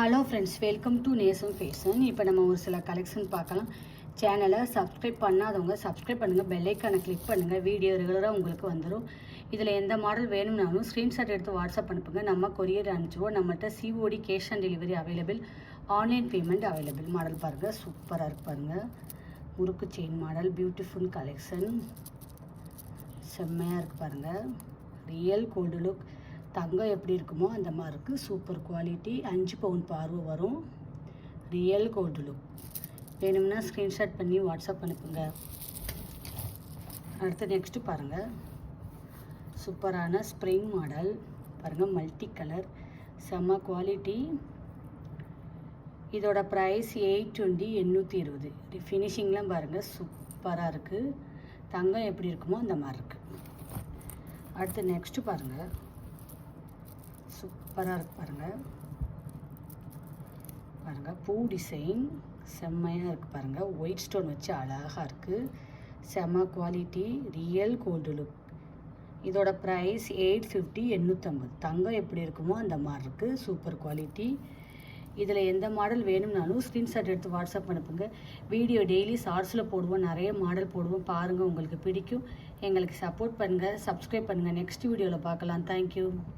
Hello friends, welcome to நேசம் fashion. இப்போ நம்ம ஒரு சில கலெக்ஷன் பார்க்கலாம். சேனலை சப்ஸ்கிரைப் பண்ணாதவங்க சப்ஸ்கிரைப் பண்ணுங்கள், பெல்லைக்கானை கிளிக் பண்ணுங்கள். வீடியோ ரெகுலராக உங்களுக்கு வந்துடும். இதில் எந்த மாடல் வேணும்னாலும் ஸ்க்ரீன்ஷாட் எடுத்து வாட்ஸ்அப் அனுப்புங்க, நம்ம கொரியர் அனுப்பிச்சிடுவோம். நம்மகிட்ட COD cash on delivery available, online payment available. Model பாருங்கள், சூப்பராக இருக்கு பாருங்கள். முறுக்கு செயின் மாடல், பியூட்டிஃபுல் கலெக்ஷன், செம்மையாக இருக்குது பாருங்கள். ரியல் கோல்டு லுக், தங்கம் எப்படி இருக்குமோ அந்த மாதிரி இருக்குது. சூப்பர் குவாலிட்டி, 5 பவுன் பார்வை வரும். Real gold look. வேணும்னா ஸ்க்ரீன்ஷாட் பண்ணி வாட்ஸ்அப் அனுப்புங்க. அடுத்து நெக்ஸ்ட்டு பாருங்கள், சூப்பரான ஸ்ப்ரிங் மாடல் பாருங்கள், மல்டி கலர், செம்ம குவாலிட்டி. இதோட ப்ரைஸ் 820, 820. ஃபினிஷிங்லாம் பாருங்கள், சூப்பராக இருக்குது. தங்கம் எப்படி இருக்குமோ அந்த மாதிரி இருக்குது. அடுத்து நெக்ஸ்ட்டு பாருங்கள், சூப்பராக இருக்குது பாருங்கள். பாருங்கள், பூ டிசைன் செம்மையாக இருக்குது பாருங்கள். ஒயிட் ஸ்டோன் வச்சு அழகாக இருக்குது. செம்ம குவாலிட்டி, ரியல் கோல்டு லுக். இதோட ப்ரைஸ் 850, 850. தங்கம் எப்படி இருக்குமோ அந்த மாதிரி இருக்குது. Super quality. இதில் எந்த மாடல் வேணும்னாலும் ஸ்க்ரீன்ஷாட் எடுத்து வாட்ஸ்அப் அனுப்புங்க. வீடியோ டெய்லி ஷார்ட்ஸில் போடுவோம், நிறைய மாடல் போடுவோம். பாருங்கள், உங்களுக்கு பிடிக்கும். எங்களுக்கு சப்போர்ட் பண்ணுங்கள், சப்ஸ்கிரைப் பண்ணுங்கள். நெக்ஸ்ட் வீடியோவில் பார்க்கலாம். தேங்க்யூ.